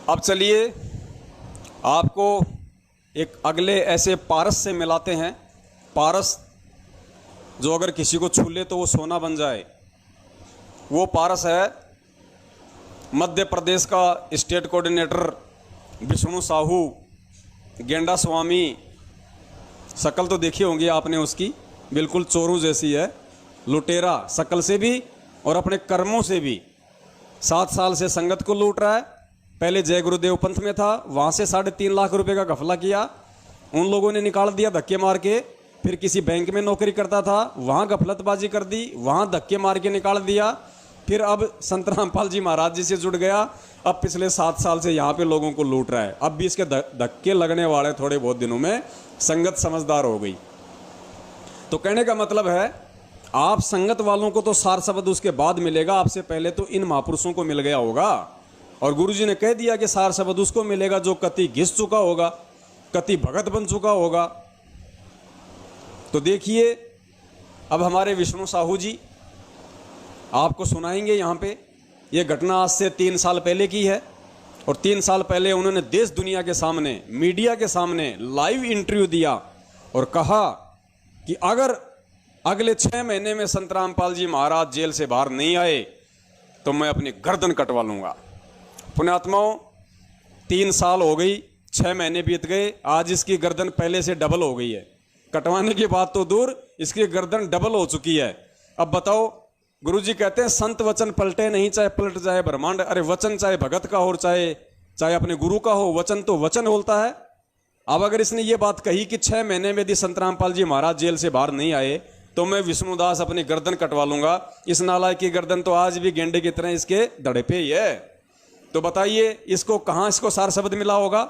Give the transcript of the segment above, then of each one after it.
अब चलिए आपको एक अगले ऐसे पारस से मिलाते हैं। पारस जो अगर किसी को छू ले तो वो सोना बन जाए, वो पारस है मध्य प्रदेश का स्टेट कोऑर्डिनेटर विष्णु साहू गेंडा स्वामी। शक्ल तो देखी होंगी आपने उसकी, बिल्कुल चोरू जैसी है, लुटेरा शक्ल से भी और अपने कर्मों से भी। 7 साल से संगत को लूट रहा है। पहले जय गुरुदेव पंथ में था, वहाँ से 3.5 लाख रुपए का घपला किया, उन लोगों ने निकाल दिया धक्के मार के। फिर किसी बैंक में नौकरी करता था, वहाँ गफलतबाजी कर दी, वहाँ धक्के मार के निकाल दिया। फिर अब संत रामपाल जी महाराज जी से जुड़ गया। अब पिछले 7 साल से यहाँ पे लोगों को लूट रहा है। अब भी इसके धक्के लगने वाले थोड़े बहुत दिनों में। संगत समझदार हो गई। तो कहने का मतलब है आप संगत वालों को तो सार शब्द उसके बाद मिलेगा, आपसे पहले तो इन महापुरुषों को मिल गया होगा। और गुरुजी ने कह दिया कि सार शब्द उसको मिलेगा जो कति घिस चुका होगा, कति भगत बन चुका होगा। तो देखिए अब हमारे विष्णु साहू जी आपको सुनाएंगे। यहाँ पे ये घटना आज से 3 साल पहले की है। और 3 साल पहले उन्होंने देश दुनिया के सामने, मीडिया के सामने लाइव इंटरव्यू दिया और कहा कि अगर अगले 6 महीने में संत रामपाल जी महाराज जेल से बाहर नहीं आए तो मैं अपनी गर्दन कटवा लूंगा। पुण्यात्माओं 3 साल हो गई, 6 महीने बीत गए, आज इसकी गर्दन पहले से डबल हो गई है। कटवाने की बात तो दूर, इसकी गर्दन डबल हो चुकी है। अब बताओ, गुरुजी कहते हैं संत वचन पलटे नहीं, चाहे पलट जाए ब्रह्मांड। अरे वचन चाहे भगत का हो चाहे अपने गुरु का हो, वचन तो वचन बोलता है। अब अगर इसने ये बात कही कि 6 महीने में यदि संत रामपाल जी महाराज जेल से बाहर नहीं आए तो मैं विष्णुदास अपनी गर्दन कटवा लूंगा, इस नालायक की गर्दन तो आज भी गेंडे की तरह इसके धड़े पे ही है। तो बताइए इसको कहाँ इसको सार शब्द मिला होगा,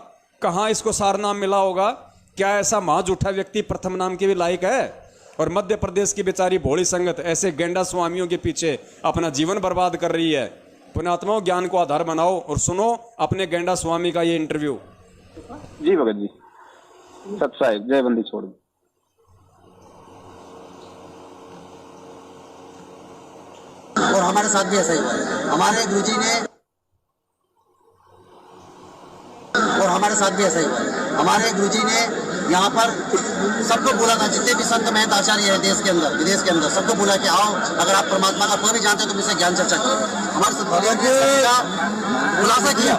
कहाँ इसको सार नाम मिला होगा? क्या ऐसा महाजूठा व्यक्ति प्रथम नाम के भी लायक है? और मध्य प्रदेश की बेचारी भोली संगत ऐसे गेंडा स्वामियों के पीछे अपना जीवन बर्बाद कर रही है। पुण्यात्माओं ज्ञान को आधार बनाओ और सुनो अपने गेंडा स्वामी का ये इंटरव्यू। जी भगत जी, सत्साई जय बंदी छोड़। और हमारे साथ भी ऐसा ही हुआ है। हमारे गुरुजी ने और हमारे साथ भी ऐसा ही हुआ है। हमारे गुरुजी ने यहाँ पर सबको बोला था, जितने भी संत महंत आचार्य है देश के अंदर विदेश के अंदर, सबको बोला कि आओ अगर आप परमात्मा का पद नहीं जानते तो मुझसे ज्ञान चर्चा कीजिए। हमारे साथ खुलासा किया,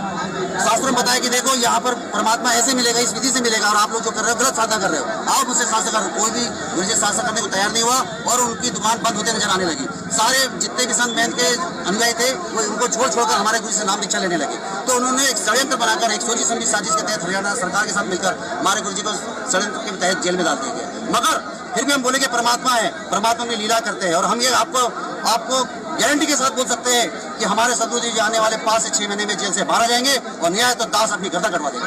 शास्त्र में बताया कि देखो यहाँ पर परमात्मा ऐसे मिलेगा, इस विधि से मिलेगा, और आप लोग जो कर रहे हो गलत साधना कर रहे हो, आओ मुझसे शास्त्र कर। कोई भी गुरुजी शास्त्र करने को तैयार नहीं हुआ और उनकी दुकान बंद होते नजर आने लगी। सारे जितने भी संत महंत के अनुयायी थे वो उनको छोड़कर हमारे गुरु से नाम दीक्षा लेने लगे। तो उन्होंने एक षड्यंत्र बनाकर एक सोची समझी साजिश के तहत हरियाणा सरकार के साथ मिलकर हमारे गुरुजी को षड्यंत्र के तहत जेल में डाल दिया गया। मगर फिर भी हम बोले कि परमात्मा है, परमात्मा में लीला करते हैं। और हम ये आपको गारंटी के साथ बोल सकते हैं कि हमारे सदगुरु जी आने वाले 5 से 6 महीने में जेल से बाहर आ जाएंगे और न्याय तो दास अपनी गर्दन कटवा देंगे।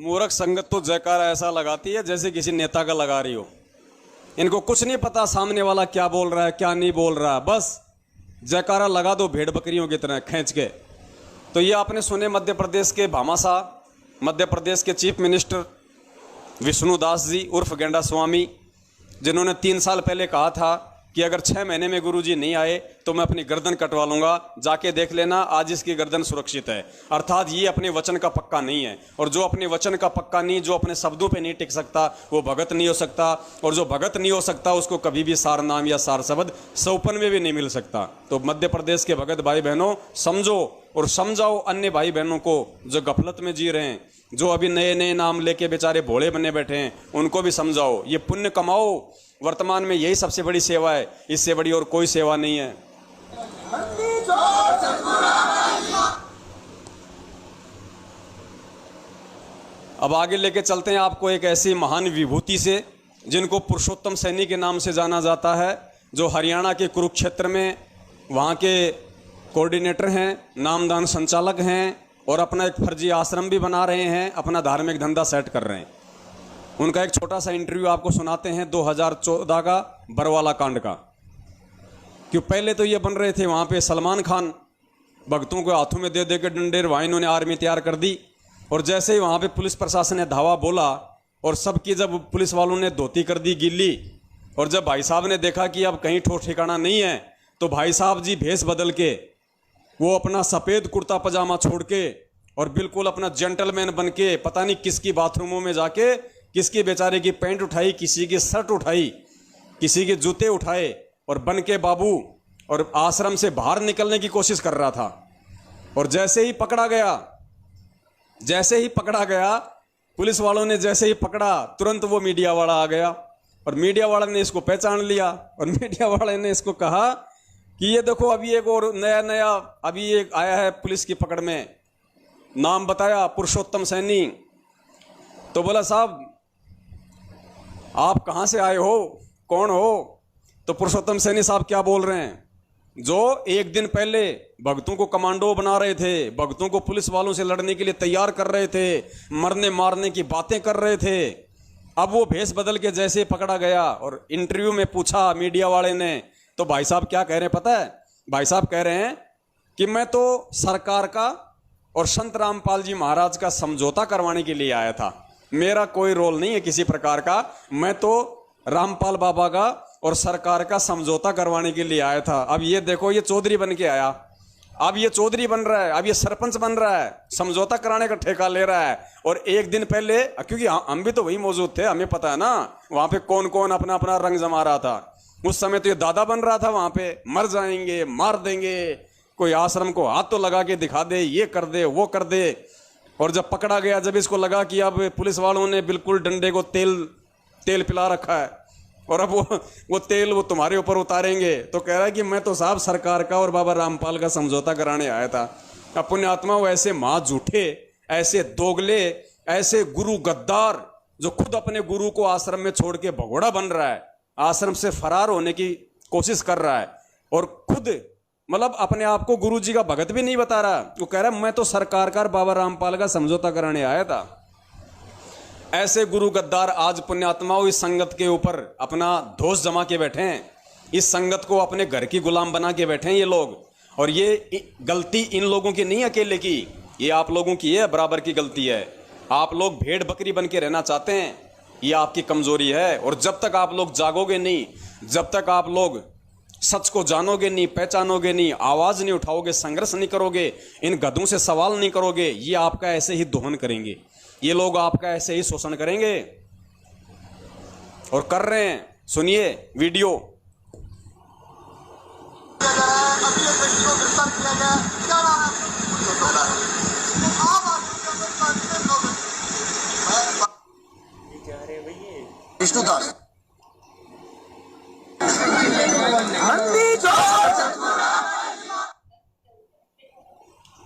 मूर्ख संगत तो जयकारा ऐसा लगाती है जैसे किसी नेता का लगा रही हो। इनको कुछ नहीं पता सामने वाला क्या बोल रहा है क्या नहीं बोल रहा है, बस जयकारा लगा दो भेड़ बकरियों की तरह खींच के। तो ये आपने सुने मध्य प्रदेश के भामाशाह, मध्य प्रदेश के चीफ मिनिस्टर विष्णुदास जी उर्फ गेंडा स्वामी, जिन्होंने 3 साल पहले कहा था कि अगर 6 महीने में गुरुजी नहीं आए तो मैं अपनी गर्दन कटवा लूंगा। जाके देख लेना, आज इसकी गर्दन सुरक्षित है। अर्थात ये अपने वचन का पक्का नहीं है, और जो अपने वचन का पक्का नहीं, जो अपने शब्दों पे नहीं टिक सकता, वो भगत नहीं हो सकता। और जो भगत नहीं हो सकता उसको कभी भी सार नाम या सार शब्द सौपन में भी नहीं मिल सकता। तो मध्य प्रदेश के भगत भाई बहनों, समझो और समझाओ अन्य भाई बहनों को जो गफलत में जी रहे हैं, जो अभी नए नए नाम लेके बेचारे भोले बने बैठे हैं, उनको भी समझाओ। ये पुण्य कमाओ, वर्तमान में यही सबसे बड़ी सेवा है, इससे बड़ी और कोई सेवा नहीं है। अब आगे लेके चलते हैं आपको एक ऐसी महान विभूति से जिनको पुरुषोत्तम सैनी के नाम से जाना जाता है, जो हरियाणा के कुरुक्षेत्र में वहाँ के कोऑर्डिनेटर हैं, नामदान संचालक हैं, और अपना एक फर्जी आश्रम भी बना रहे हैं, अपना धार्मिक धंधा सेट कर रहे हैं। उनका एक छोटा सा इंटरव्यू आपको सुनाते हैं 2014 का बरवाला कांड का। क्यों पहले तो ये बन रहे थे वहाँ पे सलमान खान, भक्तों को हाथों में दे दे के डंडे, वहाँ इन्होंने आर्मी तैयार कर दी। और जैसे ही वहाँ पे पुलिस प्रशासन ने धावा बोला और सबकी जब पुलिस वालों ने धोती कर दी गीली, और जब भाई साहब ने देखा कि अब कहीं ठोस ठिकाना नहीं है तो भाई साहब जी भेष बदल के वो अपना सफ़ेद कुर्ता पजामा छोड़ के और बिल्कुल अपना जेंटलमैन बन के पता नहीं किसकी बाथरूमों में जाके किसकी बेचारे की पैंट उठाई, किसी की शर्ट उठाई, किसी के जूते उठाए और बन के बाबू और आश्रम से बाहर निकलने की कोशिश कर रहा था। और जैसे ही पकड़ा गया पुलिस वालों ने जैसे ही पकड़ा, तुरंत वो मीडिया वाला आ गया और मीडिया वाले ने इसको पहचान लिया और मीडिया वाले ने इसको कहा कि ये देखो अभी एक और नया अभी एक आया है पुलिस की पकड़ में, नाम बताया पुरुषोत्तम सैनी। तो बोला साहब आप कहाँ से आए हो, कौन हो? तो पुरुषोत्तम सैनी साहब क्या बोल रहे हैं, जो एक दिन पहले भक्तों को कमांडो बना रहे थे, भक्तों को पुलिस वालों से लड़ने के लिए तैयार कर रहे थे, मरने मारने की बातें कर रहे थे, अब वो भेष बदल के जैसे पकड़ा गया और इंटरव्यू में पूछा मीडिया वाले ने, तो भाई साहब क्या कह रहे हैं पता है? भाई साहब कह रहे हैं कि मैं तो सरकार का और संत रामपाल जी महाराज का समझौता करवाने के लिए आया था, मेरा कोई रोल नहीं है किसी प्रकार का, मैं तो रामपाल बाबा का और सरकार का समझौता करवाने के लिए आया था। अब ये देखो ये चौधरी बन के आया, अब ये चौधरी बन रहा है, अब ये सरपंच बन रहा है, समझौता कराने का ठेका ले रहा है। और एक दिन पहले, क्योंकि हम भी तो वही मौजूद थे, हमें पता है ना वहां पे कौन कौन अपना अपना रंग जमा रहा था। उस समय तो ये दादा बन रहा था वहां पे, मर जाएंगे, मार देंगे, कोई आश्रम को हाथ तो लगा के दिखा दे, ये कर दे, वो कर दे। और जब पकड़ा गया, जब इसको लगा कि अब पुलिस वालों ने बिल्कुल डंडे को तेल पिला रखा है और अब वो तेल वो तुम्हारे ऊपर उतारेंगे, तो कह रहा है कि मैं तो साहब सरकार का और बाबा रामपाल का समझौता कराने आया था। अब पुण्यात्मा वो ऐसे माँ झूठे, ऐसे दोगले, ऐसे गुरु गद्दार जो खुद अपने गुरु को आश्रम में छोड़ के भगोड़ा बन रहा है, आश्रम से फरार होने की कोशिश कर रहा है और खुद मतलब अपने आप को गुरु जी का भगत भी नहीं बता रहा। वो कह रहा है मैं तो सरकार का बाबा रामपाल का समझौता कराने आया था। ऐसे गुरु गद्दार आज पुण्यात्माओं इस संगत के ऊपर अपना दोष जमा के बैठे हैं, इस संगत को अपने घर की गुलाम बना के बैठे हैं ये लोग। और ये गलती इन लोगों की नहीं अकेले की, ये आप लोगों की है, बराबर की गलती है। आप लोग भेड़ बकरी बन के रहना चाहते हैं, ये आपकी कमजोरी है। और जब तक आप लोग जागोगे नहीं, जब तक आप लोग सच को जानोगे नहीं, पहचानोगे नहीं, आवाज नहीं उठाओगे, संघर्ष नहीं करोगे, इन गधों से सवाल नहीं करोगे, ये आपका ऐसे ही दोहन करेंगे, ये लोग आपका ऐसे ही शोषण करेंगे और कर रहे हैं। सुनिए वीडियो। विष्णुदास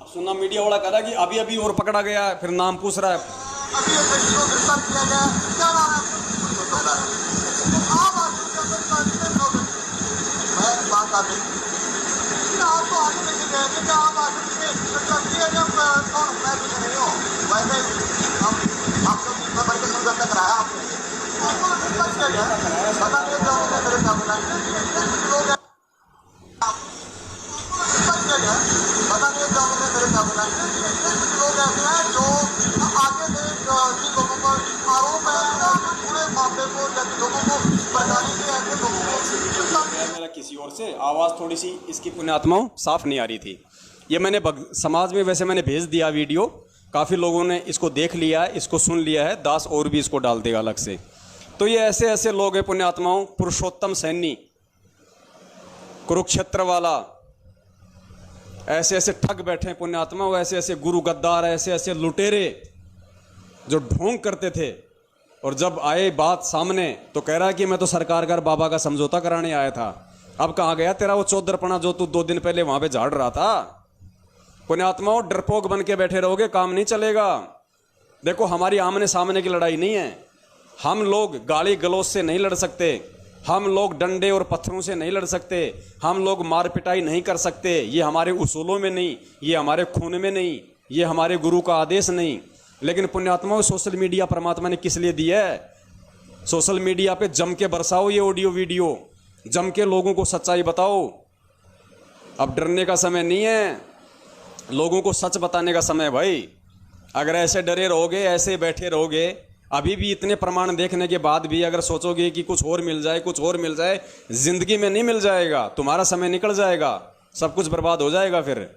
सुना मीडिया वाला कह रहा है कि अभी अभी और पकड़ा गया है, फिर नाम पूछ रहा है। मेरा किसी और से आवाज़ थोड़ी सी इसकी पुण्यात्माओं साफ नहीं आ रही थी। ये मैंने समाज में वैसे मैंने भेज दिया वीडियो, काफ़ी लोगों ने इसको देख लिया है, इसको सुन लिया है, दास और भी इसको डाल देगा अलग से। तो ये ऐसे ऐसे लोग हैं पुण्यात्माओं, पुरुषोत्तम सैनी, कुरुक्षेत्र वाला, ऐसे ऐसे ठग बैठे हैं पुण्यात्माओं, ऐसे ऐसे गुरु गद्दार, ऐसे ऐसे लुटेरे जो ढोंग करते थे। और जब आए बात सामने तो कह रहा है कि मैं तो सरकार का बाबा का समझौता कराने आया था। अब कहाँ गया तेरा वो चौधरपना जो तू 2 दिन पहले वहां पे झाड़ रहा था? पुण्यात्माओं डरपोक बन के बैठे रहोगे, काम नहीं चलेगा। देखो हमारी आमने सामने की लड़ाई नहीं है, हम लोग गाली गलौज से नहीं लड़ सकते, हम लोग डंडे और पत्थरों से नहीं लड़ सकते, हम लोग मार पिटाई नहीं कर सकते, ये हमारे उसूलों में नहीं, ये हमारे खून में नहीं, ये हमारे गुरु का आदेश नहीं। लेकिन पुण्यात्माओं सोशल मीडिया परमात्मा ने किस लिए दिया है? सोशल मीडिया पे जम के बरसाओ ये ऑडियो वीडियो, जम के लोगों को सच्चाई बताओ। अब डरने का समय नहीं है, लोगों को सच बताने का समय है भाई। अगर ऐसे डरे रहोगे, ऐसे बैठे रहोगे, अभी भी इतने प्रमाण देखने के बाद भी अगर सोचोगे कि कुछ और मिल जाए, कुछ और मिल जाए, जिंदगी में नहीं मिल जाएगा, तुम्हारा समय निकल जाएगा, सब कुछ बर्बाद हो जाएगा फिर।